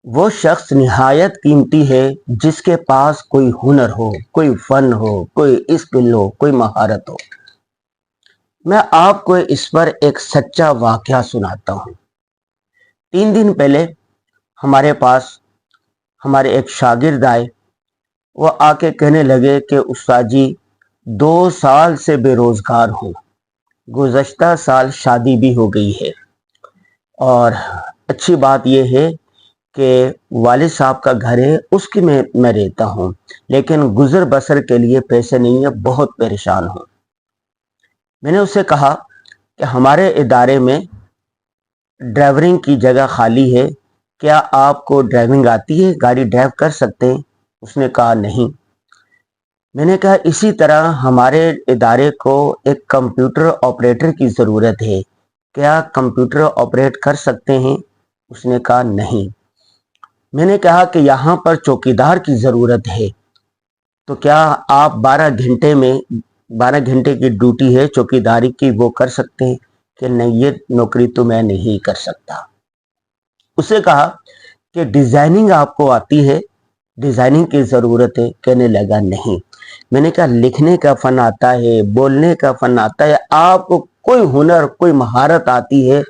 وہ شخص نہایت قیمتی ہے جس کے پاس کوئی ہنر ہو، کوئی فن ہو، کوئی اسکل ہو، کوئی مہارت ہو۔ میں آپ کو اس پر ایک سچا واقعہ سناتا ہوں۔ 3 دن پہلے ہمارے پاس ہمارے ایک شاگرد آئے۔ وہ آ کے کہنے لگے کہ استاد جی 2 سال سے بے روزگار ہوں۔ گزشتہ سال شادی بھی ہو گئی ہے، اور اچھی بات یہ ہے کہ والد صاحب کا گھر ہے، اس کی میں رہتا ہوں، لیکن گزر بسر کے لیے پیسے نہیں ہے، بہت پریشان ہوں۔ میں نے اس سے کہا کہ ہمارے ادارے میں ڈرائیورنگ کی جگہ خالی ہے، کیا آپ کو ڈرائیونگ آتی ہے، گاڑی ڈرائیو کر سکتے ہیں؟ اس نے کہا نہیں۔ میں نے کہا اسی طرح ہمارے ادارے کو ایک کمپیوٹر آپریٹر کی ضرورت ہے، کیا کمپیوٹر آپریٹ کر سکتے ہیں؟ اس نے کہا نہیں۔ میں نے کہا کہ یہاں پر چوکیدار کی ضرورت ہے، تو کیا آپ 12 گھنٹے کی ڈیوٹی ہے چوکیداری کی، وہ کر سکتے ہیں؟ کہ نہیں، یہ نوکری تو میں نہیں کر سکتا۔ اسے کہا کہ ڈیزائننگ آپ کو آتی ہے، ڈیزائننگ کی ضرورت ہے؟ کہنے لگا نہیں۔ میں نے کہا لکھنے کا فن آتا ہے، بولنے کا فن آتا ہے، آپ کو کوئی ہنر، کوئی مہارت آتی ہے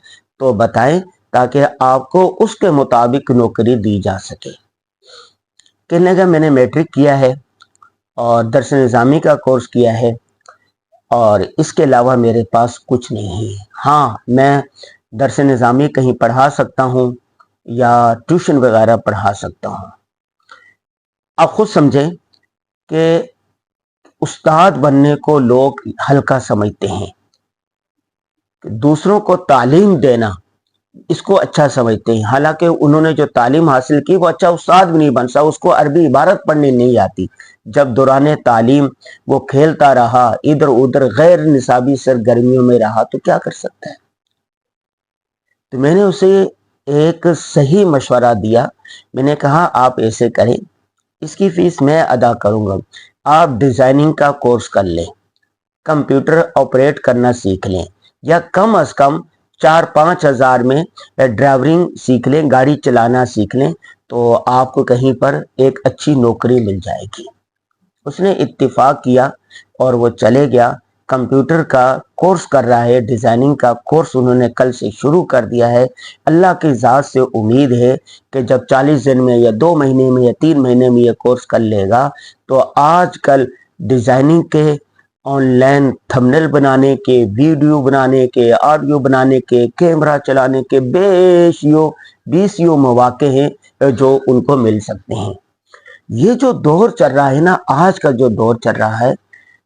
تو بتائیں، تاکہ آپ کو اس کے مطابق نوکری دی جا سکے۔ کہنے لگا میں نے میٹرک کیا ہے اور درس نظامی کا کورس کیا ہے، اور اس کے علاوہ میرے پاس کچھ نہیں ہے۔ ہاں، میں درس نظامی کہیں پڑھا سکتا ہوں یا ٹیوشن وغیرہ پڑھا سکتا ہوں۔ آپ خود سمجھیں کہ استاد بننے کو لوگ ہلکا سمجھتے ہیں، دوسروں کو تعلیم دینا اس کو اچھا سمجھتے ہیں، حالانکہ انہوں نے جو تعلیم حاصل کی وہ اچھا استاد بھی نہیں بن سکتا، اس کو عربی عبارت پڑھنی نہیں آتی۔ جب دوران تعلیم وہ کھیلتا رہا، ادھر ادھر غیر نصابی سرگرمیوں میں رہا، تو کیا کر سکتا ہے؟ تو میں نے اسے ایک صحیح مشورہ دیا۔ میں نے کہا آپ ایسے کریں، اس کی فیس میں ادا کروں گا، آپ ڈیزائننگ کا کورس کر لیں، کمپیوٹر آپریٹ کرنا سیکھ لیں، یا کم از کم 4-5 ہزار میں ڈرائیورنگ سیکھ لیں، گاڑی چلانا سیکھ لیں، تو آپ کو کہیں پر ایک اچھی نوکری مل جائے گی۔ اس نے اتفاق کیا اور وہ چلے گیا، کمپیوٹر کا کورس کر رہا ہے، ڈیزائننگ کا کورس انہوں نے کل سے شروع کر دیا ہے۔ اللہ کی ذات سے امید ہے کہ جب 40 دن میں یا 2 مہینے میں یا 3 مہینے میں یہ کورس کر لے گا، تو آج کل ڈیزائننگ کے، آن لائن تھمبنیل بنانے کے، ویڈیو بنانے کے، آڈیو بنانے کے، کیمرہ چلانے کے بیسیوں مواقع ہیں جو ان کو مل سکتے ہیں۔ یہ جو دور چل رہا ہے نا، آج کا جو دور چل رہا ہے،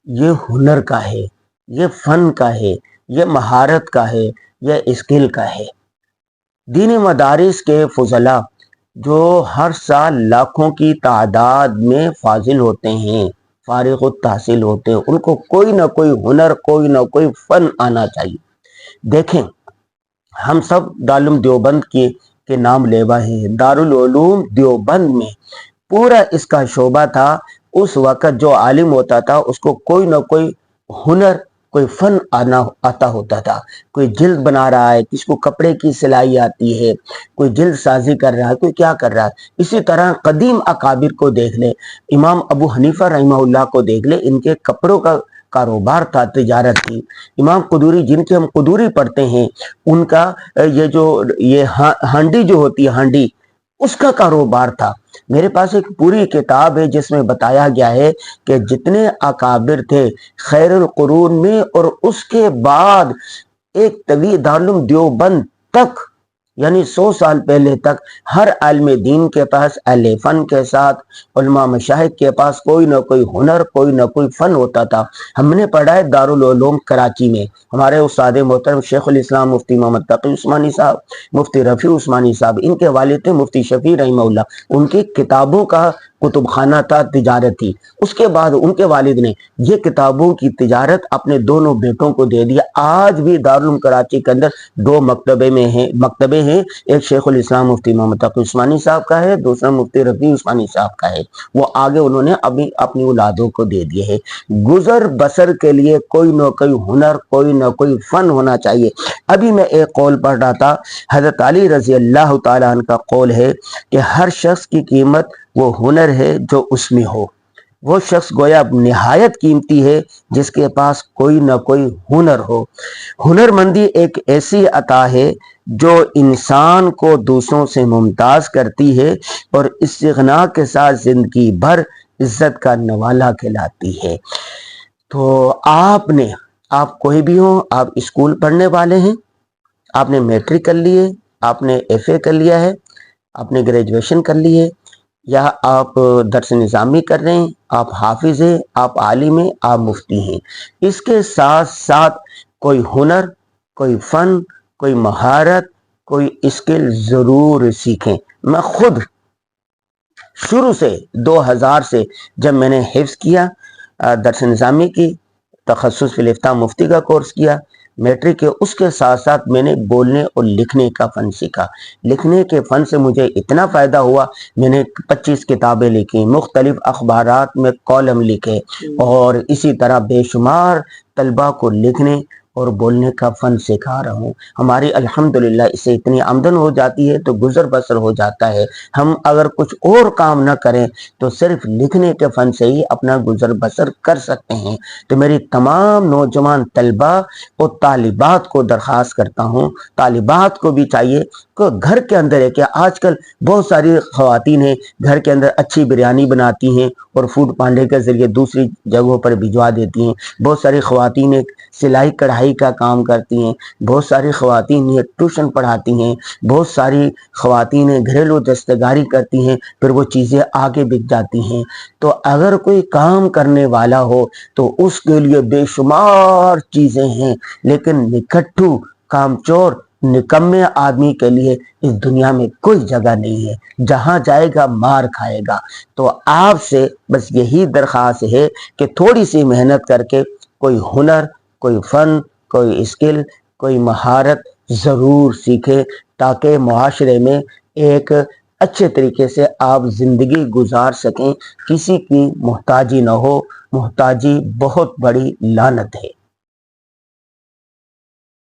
یہ ہنر کا ہے، یہ فن کا ہے، یہ مہارت کا ہے، یہ اسکل کا ہے۔ دینی مدارس کے فضلاء جو ہر سال لاکھوں کی تعداد میں فاضل ہوتے ہیں، فارغ التحصیل ہوتے ہیں، ان کو کوئی نہ کوئی ہنر، کوئی نہ کوئی فن آنا چاہیے۔ دیکھیں، ہم سب دارالعلوم دیوبند کے نام لیوا ہیں۔ دارالعلوم دیوبند میں پورا اس کا شعبہ تھا۔ اس وقت جو عالم ہوتا تھا اس کو کوئی نہ کوئی ہنر، کوئی فن آتا ہوتا تھا۔ کوئی جلد بنا رہا ہے، کسی کو کپڑے کی سلائی آتی ہے، کوئی جلد سازی کر رہا ہے، کوئی کیا کر رہا ہے۔ اسی طرح قدیم اکابر کو دیکھ لیں، امام ابو حنیفہ رحمہ اللہ کو دیکھ لیں، ان کے کپڑوں کا کاروبار تھا، تجارت تھی۔ امام قدوری، جن کے ہم قدوری پڑھتے ہیں، ان کا یہ ہانڈی جو ہوتی ہے، ہانڈی، اس کا کاروبار تھا۔ میرے پاس ایک پوری کتاب ہے جس میں بتایا گیا ہے کہ جتنے اکابر تھے خیر القرون میں، اور اس کے بعد ایک طویل دارالعلوم دیوبند تک، یعنی 100 سال پہلے تک، ہر عالم دین کے پاس، اہل فن کے ساتھ، علماء مشاہد کے پاس کوئی نہ کوئی ہنر، کوئی نہ کوئی فن ہوتا تھا۔ ہم نے پڑھا ہے دارالعلوم کراچی میں، ہمارے استاد محترم شیخ الاسلام مفتی محمد تقی عثمانی صاحب، مفتی رفیع عثمانی صاحب، ان کے والد تھے مفتی شفیع رحمہ اللہ، ان کی کتابوں کا کتب خانہ تھا، تجارت تھی۔ اس کے بعد ان کے والد نے یہ کتابوں کی تجارت اپنے دونوں بیٹوں کو دے دیا۔ آج بھی دارالعلوم کراچی کے اندر 2 مکتبے ہیں، ایک شیخ الاسلام مفتی محمد تقی عثمانی صاحب کا ہے، دوسرا مفتی رفیع عثمانی صاحب کا ہے۔ وہ آگے انہوں نے اپنی اولادوں کو دے دیے ہیں۔ گزر بسر کے لیے کوئی نہ کوئی ہنر، کوئی نہ کوئی فن ہونا چاہیے۔ ابھی میں ایک قول پڑھ رہا تھا، حضرت علی رضی اللہ تعالیٰ عنہ کا قول ہے کہ ہر شخص کی قیمت وہ ہنر ہے جو اس میں ہو۔ وہ شخص گویا نہایت قیمتی ہے جس کے پاس کوئی نہ کوئی ہنر ہو۔ ہنر مندی ایک ایسی عطا ہے جو انسان کو دوسروں سے ممتاز کرتی ہے اور استغنا کے ساتھ زندگی بھر عزت کا نوالا کھلاتی ہے۔ تو آپ کوئی بھی ہو، آپ اسکول پڑھنے والے ہیں، آپ نے میٹرک کر لی ہے، آپ نے ایف اے کر لیا ہے، آپ نے گریجویشن کر لی ہے، یا آپ درس نظامی کر رہے ہیں، آپ حافظ ہیں، آپ عالم ہیں، آپ مفتی ہیں، اس کے ساتھ ساتھ کوئی ہنر، کوئی فن، کوئی مہارت، کوئی اسکل ضرور سیکھیں۔ میں خود شروع سے 2000 سے جب میں نے حفظ کیا، درس نظامی کی، تخصص فی الافتاء مفتی کا کورس کیا، میٹرک کے، اس کے ساتھ ساتھ میں نے بولنے اور لکھنے کا فن سیکھا۔ لکھنے کے فن سے مجھے اتنا فائدہ ہوا، میں نے 25 کتابیں لکھی، مختلف اخبارات میں کالم لکھے، اور اسی طرح بے شمار طلبہ کو لکھنے اور بولنے کا فن سکھا رہا ہوں۔ ہماری الحمدللہ اس سے اتنی آمدن ہو جاتی ہے تو گزر بسر ہو جاتا ہے۔ ہم اگر کچھ اور کام نہ کریں تو صرف لکھنے کے فن سے ہی اپنا گزر بسر کر سکتے ہیں۔ تو میری تمام نوجوان طلبہ اور طالبات کو درخواست کرتا ہوں، طالبات کو بھی چاہیے کہ گھر کے اندر ہے کہ آج کل بہت ساری خواتین ہیں گھر کے اندر اچھی بریانی بناتی ہیں اور فوڈ پانڈے کے ذریعے دوسری جگہوں پر بھجوا دیتی ہیں۔ بہت ساری خواتین سلائی کڑھائی کا کام کرتی ہیں، بہت ساری خواتین ٹیوشن پڑھاتی ہیں، بہت ساری خواتین گھریلو دستکاری کرتی ہیں، پھر وہ چیزیں آگے بک جاتی ہیں۔ تو اگر کوئی کام کرنے والا ہو تو اس کے لیے بے شمار چیزیں ہیں، لیکن نکھٹو، کامچور، نکمے آدمی کے لیے اس دنیا میں کوئی جگہ نہیں ہے، جہاں جائے گا مار کھائے گا۔ تو آپ سے بس یہی درخواست ہے کہ تھوڑی سی محنت کر کے کوئی ہنر، کوئی فن، کوئی اسکل، کوئی مہارت ضرور سیکھے، تاکہ معاشرے میں ایک اچھے طریقے سے آپ زندگی گزار سکیں، کسی کی محتاجی نہ ہو۔ محتاجی بہت بڑی لعنت ہے۔